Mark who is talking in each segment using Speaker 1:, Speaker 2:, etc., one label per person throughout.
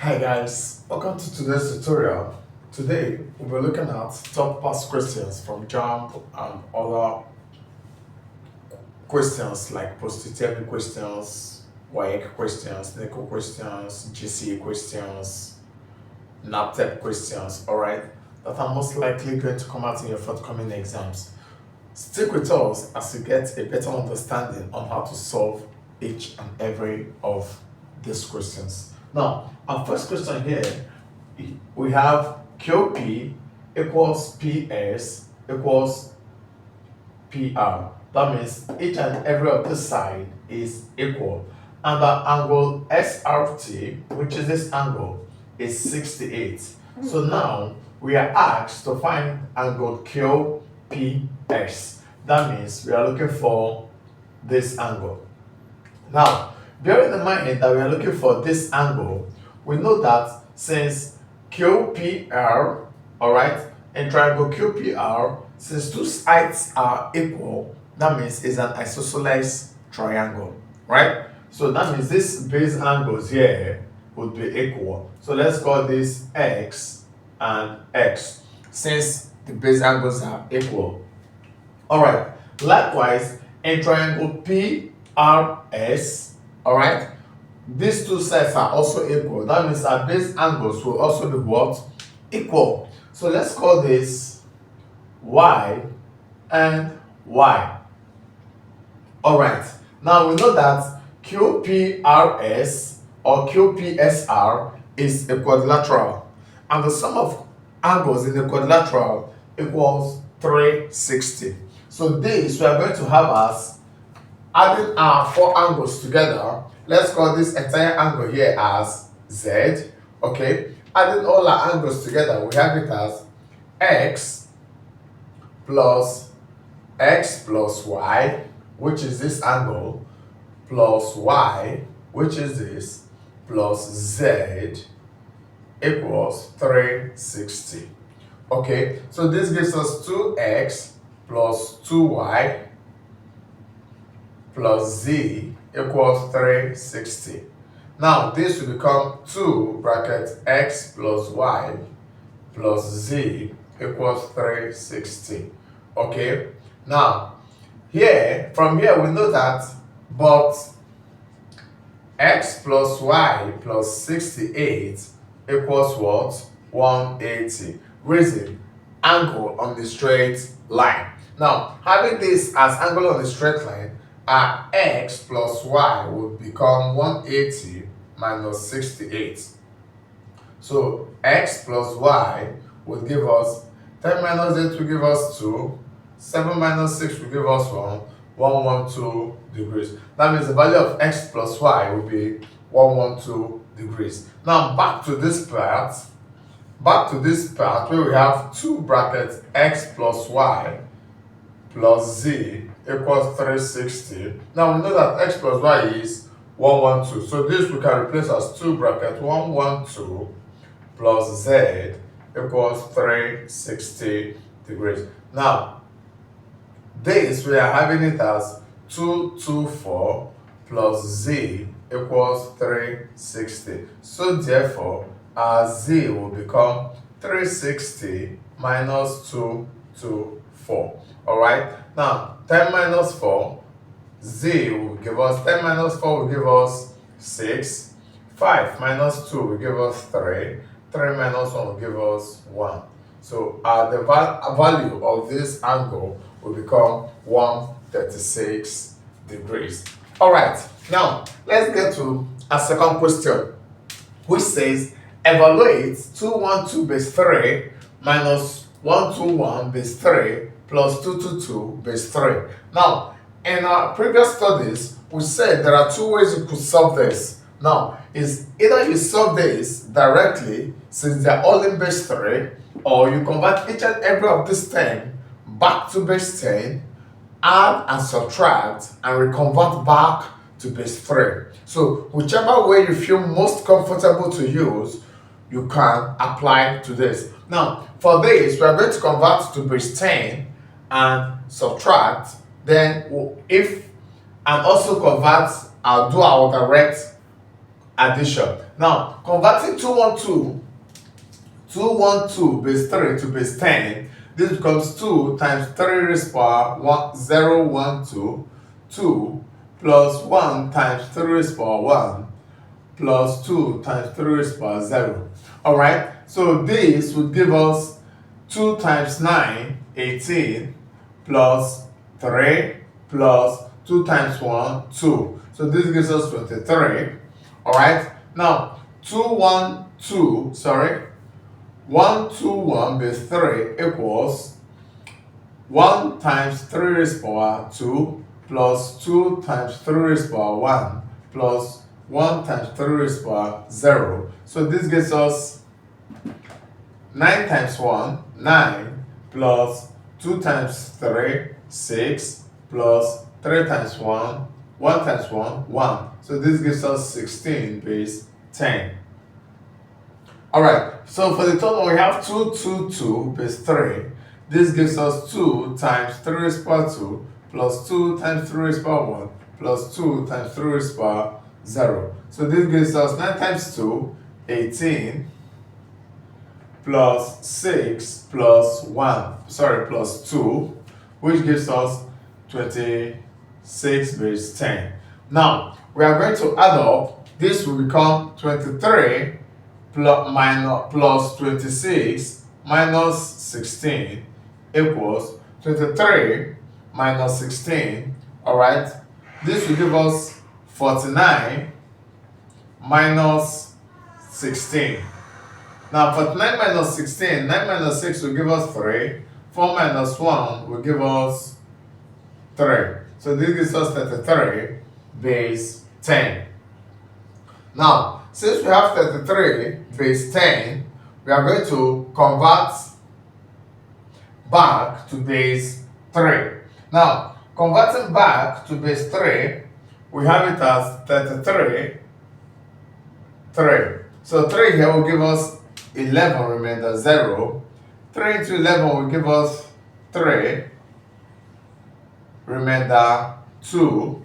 Speaker 1: Hi guys, welcome to today's tutorial. Today we'll be looking at top past questions from JAMB and other questions like Post UTME questions, WAEC questions, NECO questions, GCE questions, NAPTEP questions, alright, that are most likely going to come out in your forthcoming exams. Stick with us as you get a better understanding on how to solve each and every of these questions. Now, our first question here, we have QP equals PS equals PR. That means each and every of this side is equal. And the angle SRT, which is this angle, is 68. So now we are asked to find angle QPS. That means we are looking for this angle. Now, bearing in mind that we are looking for this angle, we know that since QPR, alright, in triangle QPR, since two sides are equal, that means it's an isosceles triangle, right? So that means this base angles here would be equal. So let's call this X and X, since the base angles are equal. Alright, likewise, in triangle PRS, alright, these two sides are also equal. That means our base angles will also be what? Equal. So let's call this Y and Y. Alright, now we know that QPRS or QPSR is a quadrilateral, and the sum of angles in the quadrilateral equals 360. So this we are going to have as adding our four angles together. Let's call this entire angle here as Z. Okay, adding all our angles together, we have it as X plus Y, which is this angle, plus Y, which is this, plus Z equals 360. Okay, so this gives us 2x plus 2y plus z equals 360. Now this will become 2 bracket x plus y plus z equals 360. Okay, now here, from here we know that but x plus y plus 68 equals what? 180. Reason, angle on the straight line. Now, having this as angle on the straight line, our x plus y would become 180 minus 68. So x plus y would give us 10 minus 8 will give us 2, 7 minus 6 will give us 1, 112 degrees. That means the value of x plus y will be 112 degrees. Now back to this part where we have 2 brackets x plus y plus z equals 360. Now we know that x plus y is 112. So this we can replace as 2 bracket 112 plus z equals 360 degrees. Now this we are having it as 224 plus z equals 360. So therefore our z will become 360 minus 224. Alright, now 10 minus 4, z will give us 10 minus 4 will give us 6, 5 minus 2 will give us 3, 3 minus 1 will give us 1. So the value of this angle will become 136 degrees. Alright, now let's get to a second question, which says evaluate 212 base 3 minus 121 base 3 plus 222 base 3. Now, in our previous studies, we said there are two ways you could solve this. Now, is either you solve this directly, since they're all in base 3, or you convert each and every of this term back to base 10, add and subtract, and reconvert back to base 3. So, whichever way you feel most comfortable to use, you can apply to this. Now, for this, we are going to convert to base 10 and subtract, then and also convert, do our direct addition. Now, converting 212 base 3 to base 10, this becomes 2 times 3 raised to power 0, 1, 2, 2 plus 1 times 3 raised to power 1 plus 2 times 3 raised to power 0. Alright, so this would give us 2 times 9, 18, plus 3 plus 2 times 1, 2. So this gives us 23. Alright, now 121 base 3 equals 1 times 3 raised to power 2 plus 2 times 3 raised to power 1 plus 1 times 3 raised to power 0. So this gives us 9 times 1, 9, plus 2 times 3, 6, plus 3 times 1, 1 times 1, 1. So this gives us 16 base 10. Alright, so for the total we have 222 base 3. This gives us 2 times 3 raised to power 2 plus 2 times 3 raised to power 1 plus 2 times 3 raised to power 0. So this gives us 9 times 2, 18, plus 6 plus 2, which gives us 26 base 10. Now, we are going to add up. This will become 23 plus 26 minus 16 equals 23 minus 16. Alright, this will give us 49 minus 16. Now 49 minus 16, 9 minus 6 will give us 3, 4 minus 1 will give us 3. So this gives us 33 base 10. Now, since we have 33 base 10, we are going to convert back to base 3. Now, converting back to base 3, we have it as 33, 3. So 3 here will give us 11 remainder 0. 3 into 11 will give us 3 remainder 2.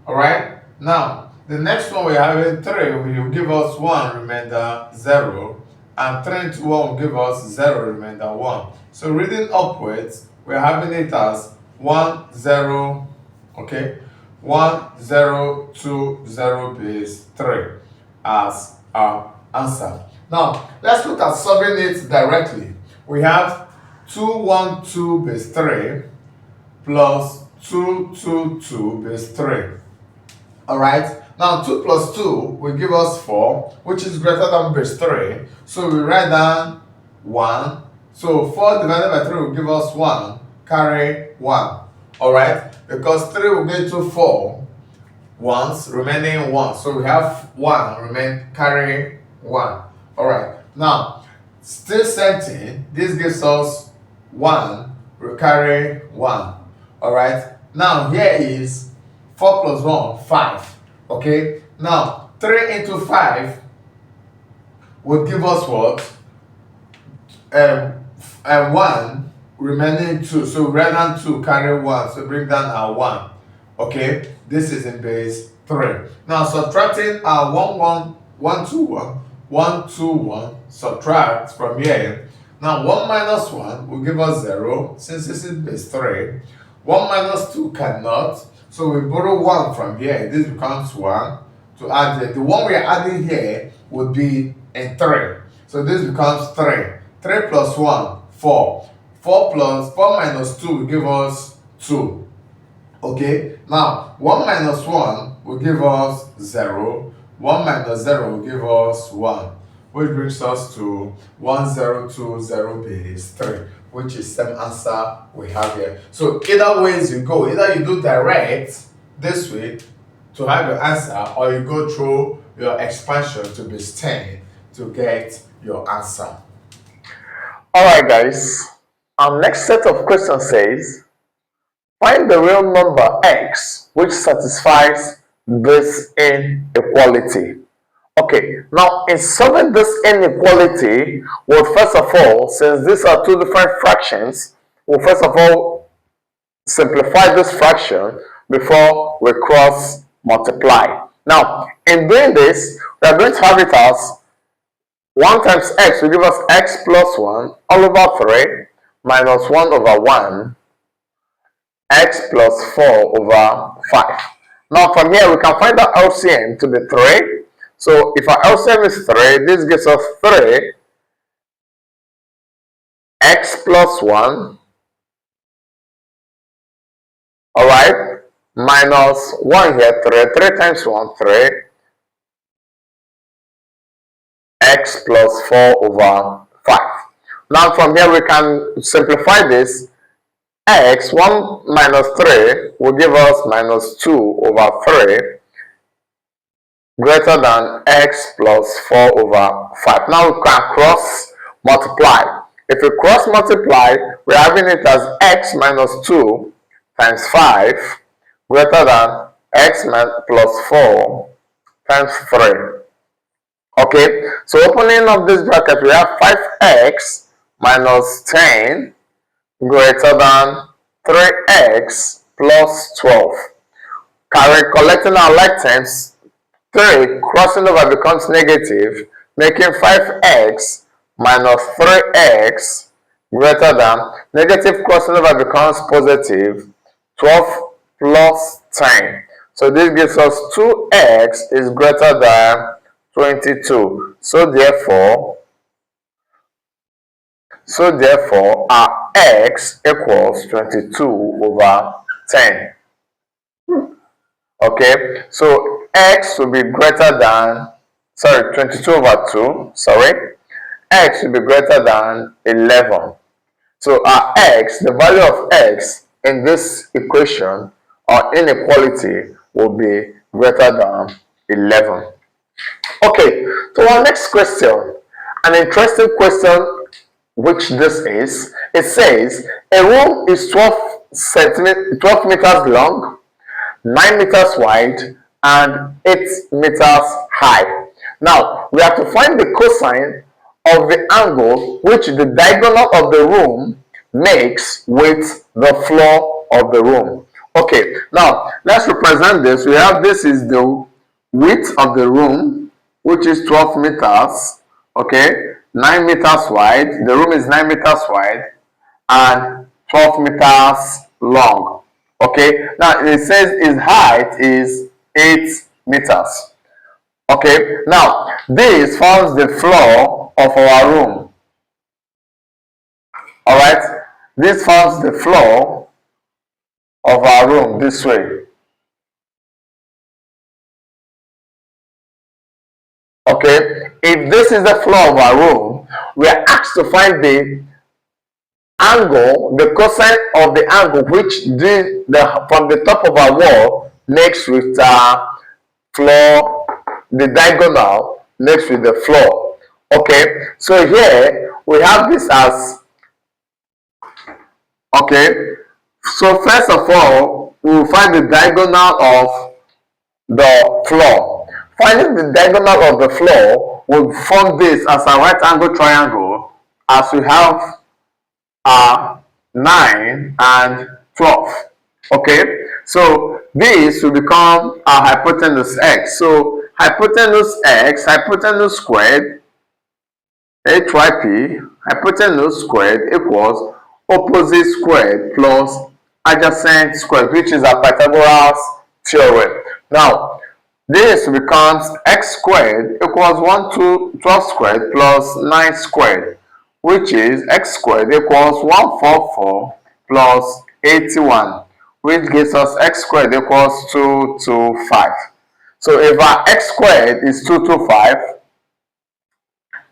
Speaker 1: Alright, now the next one we have in 3 will give us 1 remainder 0, and 3 into 1 will give us 0 remainder 1. So reading upwards, we're having it as 1 0, okay, 1 0 2 0 base 3 as our answer. Now let's look at solving it directly. We have 212 base 3 plus 222 base 3. Alright, now 2 plus 2 will give us 4, which is greater than base 3. So we write down 1. So 4 divided by 3 will give us 1, carry 1. Alright, because 3 will go into 4 once, remaining 1. So we have 1 remain, carry 1. Alright, now still same thing. This gives us 1, we carry 1. Alright, now here is 4 plus 1, 5. Okay, now 3 into 5 would give us what? 1 remaining 2. So we write down 2, carry 1. So bring down our 1. Okay, this is in base 3. Now subtracting our 1 2 1 2 1, subtract from here. Now 1 minus 1 will give us 0, since this is base 3. 1 minus 2 cannot, so we borrow 1 from here. This becomes 1 to add here. The one we are adding here would be in 3. So this becomes 3. 3 plus 1, 4. 4 minus 2 will give us 2. Okay, now 1 minus 1 will give us 0. 1 minus 0 will give us 1, which brings us to 1020 base 3, which is the same answer we have here. So either ways you go, either you do direct this way to have your answer, or you go through your expansion to base 10 to get your answer.
Speaker 2: Alright guys, our next set of questions says, find the real number x which satisfies this inequality. Okay, now in solving this inequality, well, first of all, since these are two different fractions, we'll first of all simplify this fraction before we cross multiply. Now, in doing this, we are going to have it as 1 times x will give us x plus 1 all over 3 minus 1 over 1 x plus 4 over 5. Now from here we can find the LCM to be 3. So if our LCM is 3, this gives us 3 x plus 1, alright, minus 1 here, 3 times 1, 3, x plus 4 over 5. Now from here we can simplify this. X, 1 minus 3 will give us minus 2 over 3 greater than x plus 4 over 5. Now we can cross multiply. If we cross multiply, we're having it as x minus 2 times 5 greater than x plus 4 times 3. Okay, so opening up this bracket, we have 5x minus 10 greater than 3x plus 12. Collecting our like terms, 3 crossing over becomes negative, making 5x minus 3x greater than, negative crossing over becomes positive, 12 plus 10. So this gives us 2x is greater than 22. So therefore our x equals 22 over 10. Okay, so x will be greater than, 22 over 2, x will be greater than 11. So our x, the value of x in this equation or inequality will be greater than 11. Okay, so our next question, an interesting question which this is, it says a room is 12 meters long, 9 meters wide, and 8 meters high. Now we have to find the cosine of the angle which the diagonal of the room makes with the floor of the room. Okay, now let's represent this. We have, this is the width of the room, which is 12 meters. Okay, 9 meters wide. The room is 9 meters wide and 12 meters long. Okay, now it says its height is 8 meters. Okay, now this forms the floor of our room. Alright, this forms the floor of our room this way. Okay, if this is the floor of our room, we are asked to find the angle, the cosine of the angle which from the top of our wall makes with floor, the diagonal makes with the floor. Okay, so here we have this as, okay, so first of all we will find the diagonal of the floor. Finding the diagonal of the floor will form this as a right angle triangle, as we have 9 and 12. Okay, so this will become our hypotenuse x. So hypotenuse x, hypotenuse squared, hyp, hypotenuse squared equals opposite squared plus adjacent squared, which is a Pythagoras theorem. Now this becomes x squared equals 12 squared plus 9 squared, which is x squared equals 144 plus 81, which gives us x squared equals 225. So if our x squared is 225,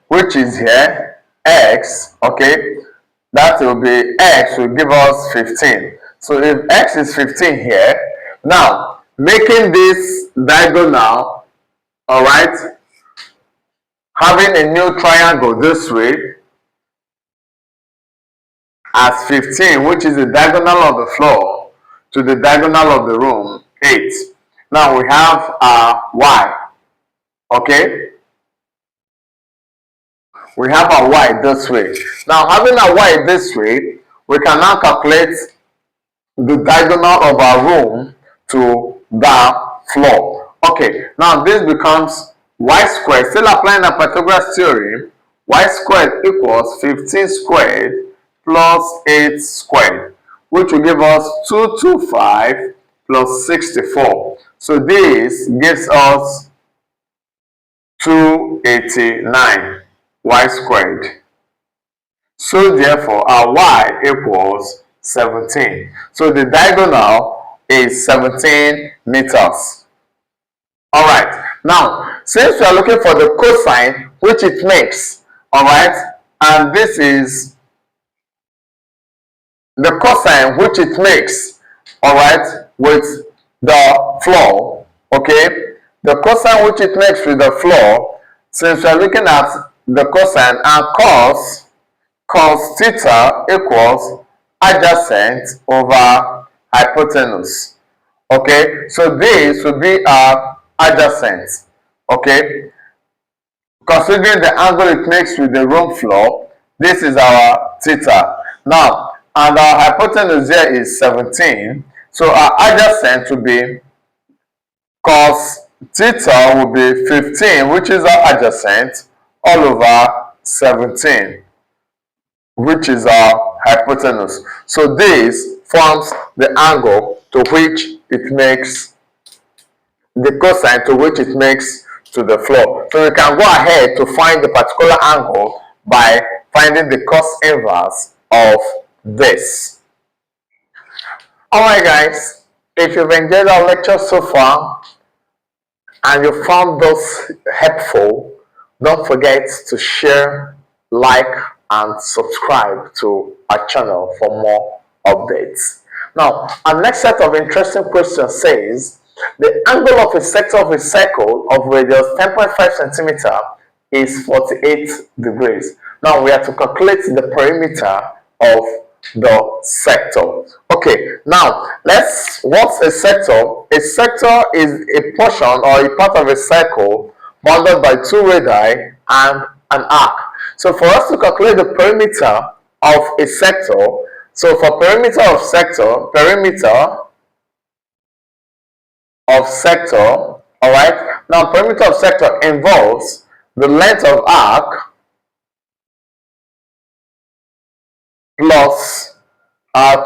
Speaker 2: which is here, x, okay, that will be, x will give us 15. So if x is 15 here, now making this diagonal, alright, having a new triangle this way as 15, which is the diagonal of the floor to the diagonal of the room, 8. Now we have y, okay, we have a y this way. Now having a y this way, we can now calculate the diagonal of our room to the floor. Okay, now this becomes y squared. Still applying the Pythagoras theorem, y squared equals 15 squared plus 8 squared, which will give us 225 plus 64. So this gives us 289 y squared. So therefore our y equals 17. So the diagonal is 17 meters. Alright, now since we are looking for the cosine which it makes, alright, and this is the cosine which it makes, alright, with the floor, okay, the cosine which it makes with the floor, since we are looking at the cosine, and cos theta equals adjacent over hypotenuse. Okay, so this will be our adjacent. Okay, considering the angle it makes with the room floor, this is our theta. Now, and our hypotenuse here is 17. So our adjacent will be cos theta will be 15, which is our adjacent, all over 17, which is our hypotenuse. So this forms the angle to which it makes, the cosine to which it makes to the floor. So we can go ahead to find the particular angle by finding the cos inverse of this. Alright guys, if you've enjoyed our lecture so far and you found this helpful, don't forget to share, like, and subscribe to our channel for more updates. Now, our next set of interesting questions says, the angle of a sector of a circle of radius 10.5 centimeter is 48 degrees. Now, we have to calculate the perimeter of the sector. Okay, now what's a sector? A sector is a portion or a part of a circle bounded by two radii and an arc. So for us to calculate the perimeter of a sector, so for perimeter of sector, all right, now perimeter of sector involves the length of arc plus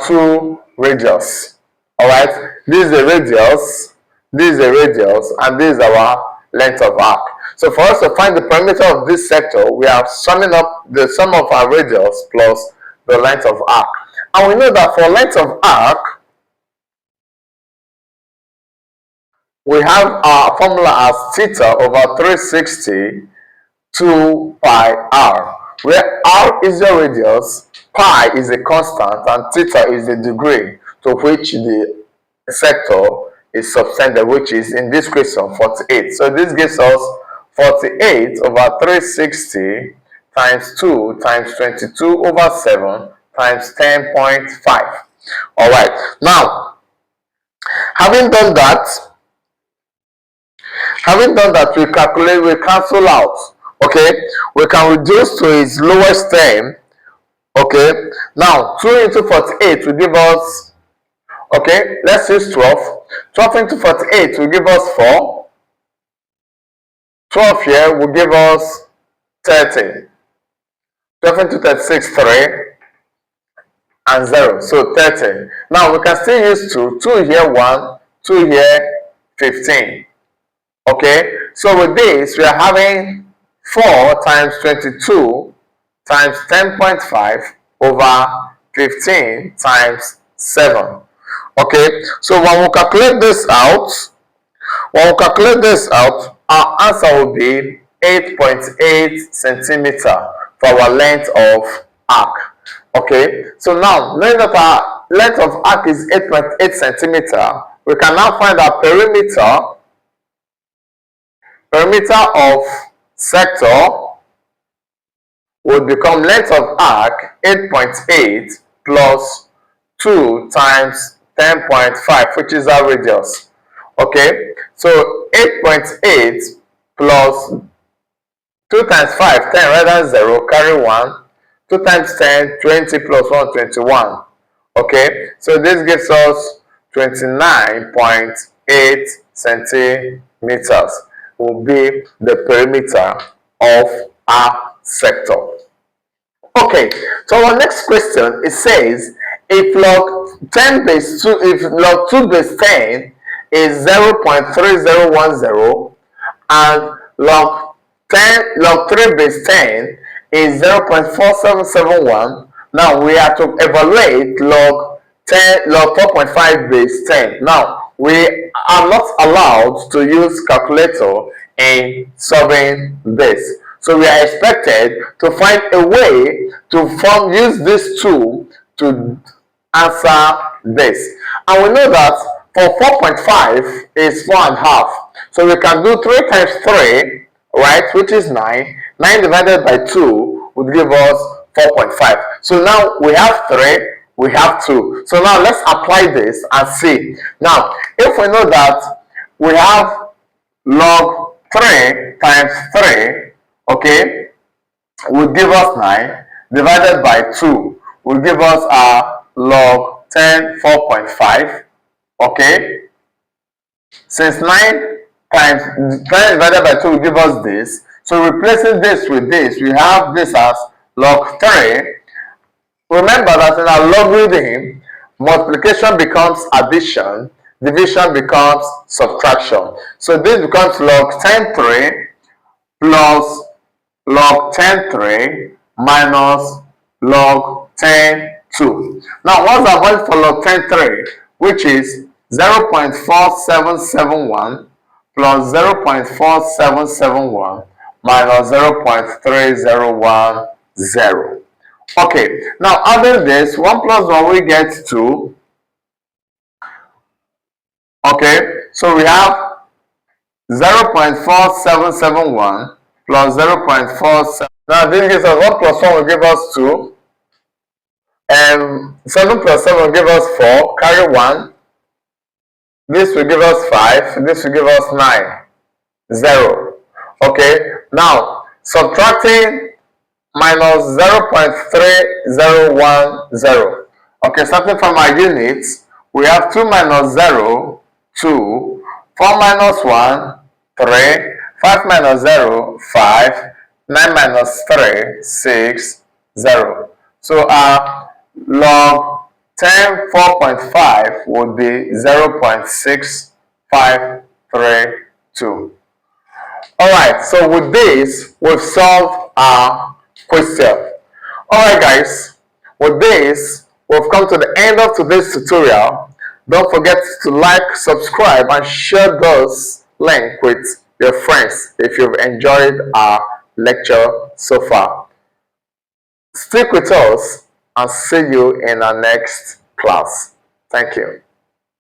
Speaker 2: two radius. All right, this is the radius, this is the radius, and this is our length of arc. So for us to find the perimeter of this sector, we are summing up the sum of our radius plus the length of arc. And we know that for length of arc, we have our formula as theta over 360 2 pi r, where r is the radius, pi is a constant, and theta is the degree to which the sector is subtended, which is in this question 48. So this gives us 48 over 360 times 2 times 22 over 7 times 10.5. All right, now having done that, we cancel out. Okay, we can reduce to its lowest term. Okay, now 2 into 48 will give us, okay, let's use 12. 12 into 48 will give us 4. 12 here will give us 30. 12 into 36, 3, and 0, so 30. Now we can still use 2. 2 here 1, 2 here 15. Okay, so with this we are having 4 times 22 times 10.5 over 15 times 7. Okay, so when we calculate this out, our answer will be 8.8 centimeter for our length of arc. Okay, so now knowing that our length of arc is 8.8 centimeter, we can now find our perimeter of sector would become length of arc 8.8 plus 2 times 10.5, which is our radius. Okay, so 8.8 plus 2 times 5, 10 rather than 0, carry 1. 2 times 10, 20 plus 1, 21. Okay, so this gives us 29.8 centimeters will be the perimeter of our sector. Okay, so our next question, it says if log 10 base 2, if log 2 base 10 is 0.3010 and log 3 base 10 is 0.4771, now we have to evaluate log 4.5 base 10. Now we are not allowed to use calculator in solving this. So we are expected to find a way to use this tool to answer this. And we know that for 4.5 is 4.5. So we can do 3 times 3, right, which is 9. 9 divided by 2 would give us 4.5. So now we have 3, we have 2. So now let's apply this and see. Now, if we know that we have log 3 times 3, okay, will give us 9, divided by 2 will give us our log 10 4.5. Okay, since 9 times 10 divided by 2 will give us this, so replacing this with this, we have this as log 3. Remember that in our logarithm, multiplication becomes addition, division becomes subtraction. So this becomes log 10 3 plus log 10 3 minus log 10 2. Now what's our value for log 10 3, which is 0.4771 plus 0.4771 minus 0.3010. Okay, now adding this, 1 plus 1 we get 2. Okay, so we have 0.4771 plus 0.47. Now this gives us 1 plus 1 will give us 2. And 7 plus 7 will give us 4. Carry 1. This will give us 5. This will give us 9. 0. Okay, now subtracting minus 0.3010. Okay, starting from our units, we have 2 minus 0, 2. 4 minus 1, 3. 5 minus 0, 5. 9 minus 3, 6, 0. So our log 10 4.5 would be 0.6532. Alright, so with this, we've solved our question. Alright guys, with this, we've come to the end of today's tutorial. Don't forget to like, subscribe, and share this link with your friends if you've enjoyed our lecture so far. Stick with us and see you in our next class. Thank you.